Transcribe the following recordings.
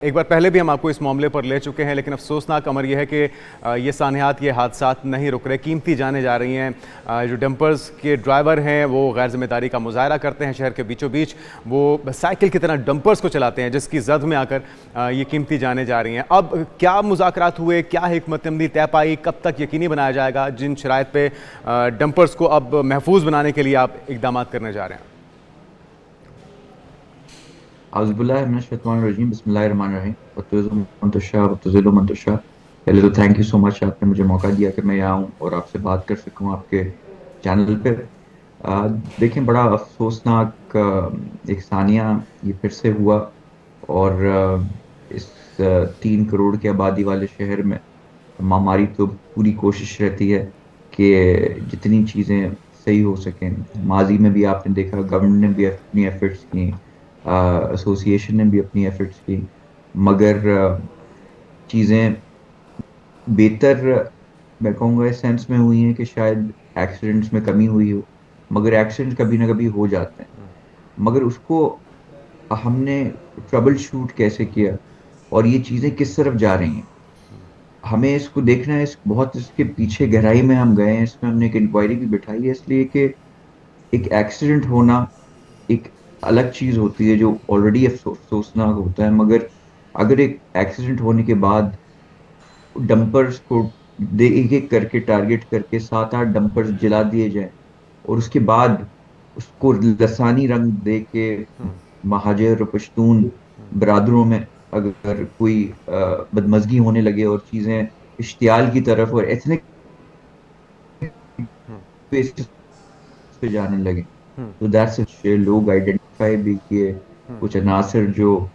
एक बार पहले भी हम आपको इस मामले पर ले चुके हैं, लेकिन अफसोसनाक अमर यह है कि ये सानियात, ये हादसात नहीं रुक रहे, कीमती जाने जा रही हैं। जो डंपर्स के ड्राइवर हैं वो गैर जिम्मेदारी का मुजाहरा करते हैं शहर के बीचों बीच, वो साइकिल की तरह डंपर्स को चलाते हैं, जिसकी जद में आकर ये कीमती जाने जा रही हैं। अब क्या मुज़ाकरात हुए, क्या हिकमत अमली तय पाई, कब तक यकीनी बनाया जाएगा जिन शराइत पे डंपर्स को अब महफूज बनाने के लिए आप इकदाम करने जा रहे हैं? पहले तो थैंक यू सो मच, आपने मुझे मौका दिया कि मैं यहाँ आऊँ और आपसे बात कर सकूँ आपके चैनल पे। देखें, बड़ा अफसोसनाक एक सानिया ये फिर से हुआ। और इस 3 करोड़ की आबादी वाले शहर में हमारी तो पूरी कोशिश रहती है कि जितनी चीज़ें सही हो सकें। माजी में भी आपने देखा, गवर्नमेंट ने भी अपनी एफर्ट्स की, एसोसिएशन ने भी अपनी एफर्ट्स की, मगर चीज़ें बेहतर मैं कहूँगा इस सेंस में हुई हैं कि शायद एक्सीडेंट्स में कमी हुई हो, मगर एक्सीडेंट कभी ना कभी हो जाते हैं। मगर उसको हमने ट्रबल शूट कैसे किया और ये चीज़ें किस तरफ जा रही हैं, हमें इसको देखना है। बहुत इसके पीछे गहराई में हम गए हैं, इसमें हमने एक इंक्वायरी भी बिठाई है, इसलिए कि एक एक्सीडेंट होना एक अलग चीज होती है जो ऑलरेडी अफसोसनाक होता है, मगर अगर एक एक्सीडेंट होने के बाद डंपर्स को एक एक करके टारगेट करके 7-8 डंपर्स जला दिए जाए और उसके बाद उसको लसानी रंग दे के महाजर और पश्तून बरादरों में अगर कोई बदमजगी होने लगे और चीजें इश्तियाल की तरफ और एथनिक बेसिस पे जाने लगे, तो दैट्स लोग आइडेंटिफाई भी किए कुछ अनासर जो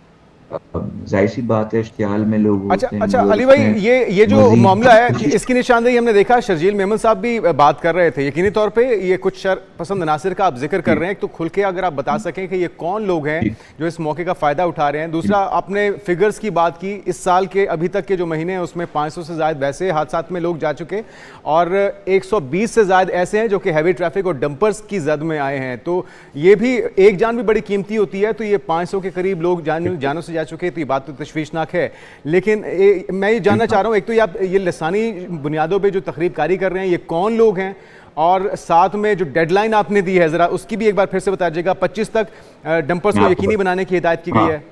जाहिर सी बात है इश्तियाल में लोग अच्छा होते हैं, अच्छा, मगर अली भाई, उसमें ये जो मामला है मजीद इसकी निशानदेही हमने देखा, शर्जील मेमन साहब भी बात कर रहे थे। यकीनी तौर पे ये कुछ शर पसंद अनासर का आप जिक्र कर रहे हैं, तो खुल के अगर आप बता सकें कि ये कौन लोग हैं जो इस मौके का फायदा उठा रहे हैं। दूसरा, आपने फिगर्स की बात की, इस साल के अभी तक के जो महीने हैं उसमें 500 से ज्यादा वैसे हादसात में लोग जा चुके और 120 से ज्यादा ऐसे हैं जो कि हैवी ट्रैफिक और डंपर्स की जद में आए हैं। तो ये भी एक जान भी बड़ी कीमती होती है, तो ये 500 के करीब लोग जानों से जा चुके, तो ये बात तो तशवीशनाक है। लेकिन मैं ये जानना चाह रहा हूँ, एक तो ये आप ये लसानी बुनियादों पे जो तकरीबकारी कर रहे हैं, ये कौन लोग हैं, और साथ में जो डेडलाइन आपने दी है जरा उसकी भी एक बार फिर से बता दीजिएगा। 25 तक डंपर्स को यकीनी बनाने की हिदायत की गई है।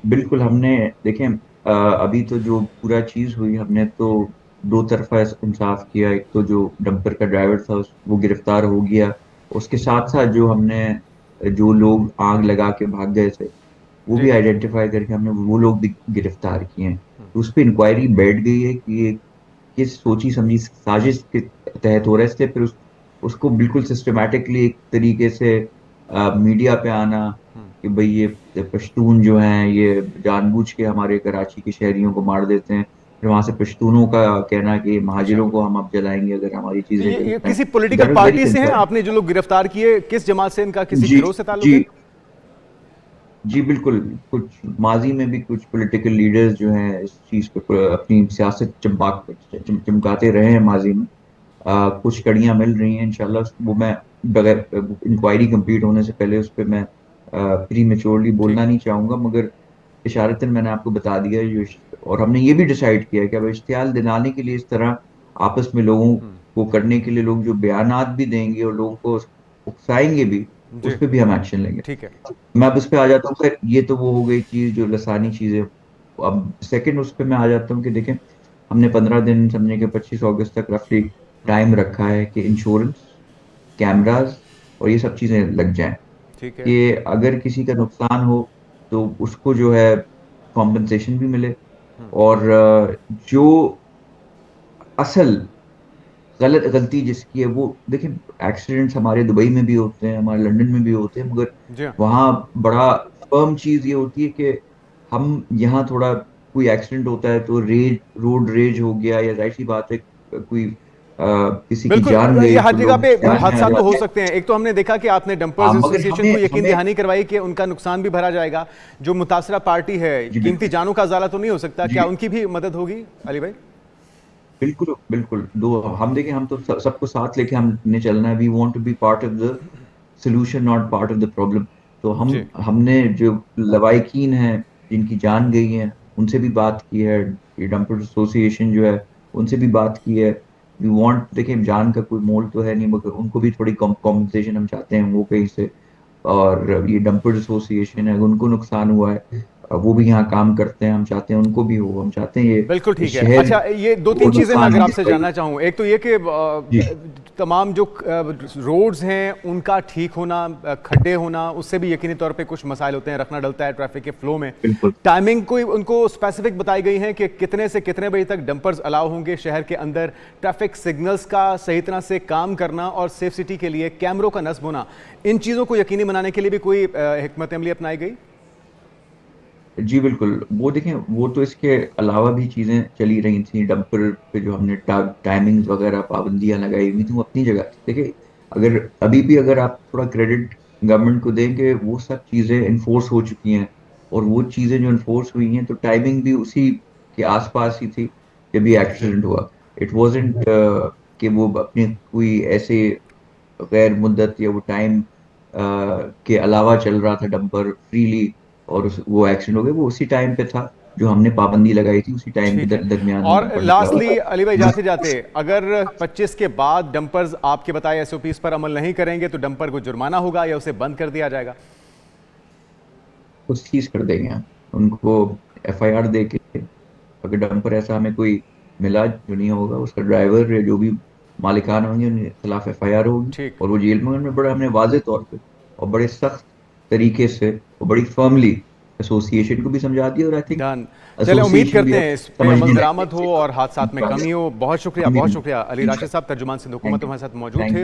बिल्कुल, हमने देखें अभी तो जो पूरा चीज हुई, हमने तो दो तरफा इंसाफ किया। एक तो जो डंपर का ड्राइवर था वो गिरफ्तार हो गया, उसके साथ साथ जो हमने जो लोग आग लगा के भाग गए थे वो भी आइडेंटिफाई करके हमने वो लोग भी गिरफ्तार किए हैं। तो उस पर इंक्वायरी बैठ गई है कि ये किस सोची समझी साजिश के तहत हो रहा है, इसलिए फिर उसको बिल्कुल सिस्टमेटिकली एक तरीके से मीडिया पे आना कि भाई ये पश्तून जो हैं ये जानबूझ के हमारे कराची के शहरियों को मार देते हैं, फिर वहां से पश्तूनों का कहना कि महाजिरों को हम अब जलाएंगे अगर हमारी चीजें ये गलत हैं। किसी पॉलिटिकल पार्टी से हैं? आपने जो लोग गिरफ्तार किए किस जमात से, इनका किसी जी गिरोह से ताल्लुक जी है? जी बिल्कुल, कुछ माजी में भी कुछ पॉलिटिकल लीडर्स जो हैं इस चीज पे अपनी सियासत चमकाते रहे हैं माजी में। कुछ कड़ियां मिल रही हैं इंशाल्लाह, वो मैं बगैर इंक्वायरी कंप्लीट होने से पहले उस पर मैं प्री मेच्योरली बोलना नहीं चाहूंगा, मगर इशारतन मैंने आपको बता दिया है और हमने ये भी डिसाइड किया कि अब इश्तियाल दिलाने के लिए इस तरह आपस में लोगों को करने के लिए लोग जो बयानात भी देंगे और लोगों को उकसाएंगे भी, उस पर भी हम एक्शन लेंगे। ठीक है। मैं अब उस पर आ जाता हूँ। खैर, ये तो वो हो गई चीज जो लसानी चीज है। अब सेकंड उस पर मैं आ जाता हूँ कि देखें, हमने 15 दिन समझे कि 25 अगस्त तक रफली टाइम रखा है कि इंश्योरेंस, कैमरास और ये सब चीजें लग जाएं ठीक है। कि अगर किसी का नुकसान हो तो उसको जो है कॉम्पनसेशन भी मिले। और जो असल गलती जिसकी है वो देखें, एक्सीडेंट्स हमारे दुबई में भी होते हैं, हमारे लंदन में भी होते हैं, मगर जी हाँ। वहाँ बड़ा फर्म चीज ये होती है कि हम यहाँ थोड़ा कोई एक्सीडेंट होता है तो रोड रेज हो गया या जाहिर सी बात है कोई किसी की बिल्कुल, जान ये गई हर तो जगह लोग पे ख्याल में आ हादसा तो हो जाते हैं। सकते हैं। एक तो हमने देखा कि आपने हाँ, डंपर्स मगर एसोसिएशन को हमें यकीन हमें दहानी करवाई कि उनका नुकसान भी भरा जाएगा। जो मुतासरा पार्टी है, जी कीमती बिल्कुल। जानों का ज़ाला तो नहीं हो सकता, जी क्या उनकी भी मदद होगी अली भाई? बिल्कुल बिल्कुल, दो हम देखें, हम तो सबको साथ लेके हमने चलना है। We want to be part of the solution, not part of the problem. तो जी। हमने जो लवाहिकीन हैं जिनकी जान गई है उनसे भी बात की है, ये डंपर्स एसोसिएशन जो है उनसे भी बात की है। वी वांट, देखिए जान का कोई मोल तो है नहीं, मगर उनको भी थोड़ी कॉम्पनसेशन हम चाहते हैं वो कहीं से। और ये डंपर्स एसोसिएशन है, उनको नुकसान हुआ है, वो भी यहाँ काम करते हैं, हम चाहते हैं उनको भी हो, हम चाहते हैं ये बिल्कुल इस ठीक है। शहर अच्छा, ये दो को तीन चीज़ें मैं नुकसान अगर है आपसे जिसका जानना चाहूँ, एक तो ये कि जी तमाम जो रोड्स हैं उनका ठीक होना, खड्डे होना, उससे भी यकीनी तौर पे कुछ मसाइल होते हैं, रखना डलता है ट्रैफिक के फ्लो में। बिल्कुल टाइमिंग कोई उनको स्पेसिफिक बताई गई है कि कितने से कितने बजे तक डंपर्स अलाउ होंगे शहर के अंदर, ट्रैफिक सिग्नल्स का सही तरह से काम करना और सेफ सिटी के लिए कैमरों का नस्ब होना, इन चीज़ों को यकीनी बनाने के लिए भी कोई हिकमत अमली अपनाई गई? जी बिल्कुल, वो देखें, वो तो इसके अलावा भी चीज़ें चली रही थी डंपर पे, जो हमने टाइमिंग्स वगैरह पाबंदियां लगाई हुई थी वो अपनी जगह थी। देखिए, अगर अभी भी अगर आप थोड़ा क्रेडिट गवर्नमेंट को देंगे, वो सब चीज़ें इन्फोर्स हो चुकी हैं, और वो चीज़ें जो इन्फोर्स हुई हैं तो टाइमिंग भी उसी के आसपास ही थी जब ये एक्सीडेंट हुआ। इट वॉजेंट कि वो अपने कोई ऐसे गैर मुद्दत या वो टाइम के अलावा चल रहा था डंपर फ्रीली, और वो एक्सीडेंट हो गया, वो उसी टाइम पे था जो हमने पाबंदी लगाई थी, उसी टाइम के ठीक है। दरमियान में और डंपर निकला हुआ लास्टली अली भाई, था। जाते जाते, अगर 25 के बाद डंपर्स आपके बताए एसओपीज पर अमल नहीं करेंगे तो डंपर को जुर्माना होगा या उसे बंद कर दिया जाएगा? कुछ चीज कर देंगे हम उनको, एफआईआर दे के, अगर डंपर ऐसा हमें कोई मिला जो नहीं होगा, उसका ड्राइवर या जो भी मालिकान होंगे उनके खिलाफ एफआईआर होगी, ठीक। और वो जेल में उन्होंने बड़ा हमने वाजे तौर पे और बड़े सख्त तरीके से और बड़ी फर्मली एसोसिएशन को भी समझा दिया, और आई थिंक डन। चले, उम्मीद एसोसिएशन भी करते अब हैं इस पे समझने अमल लगी दरामद हो और हादसात में कमी हो। बहुत शुक्रिया, बहुत शुक्रिया। अली राशिद साहब, तर्जुमान सिंध हुकूमत, हमारे साथ मौजूद थे। Thank you.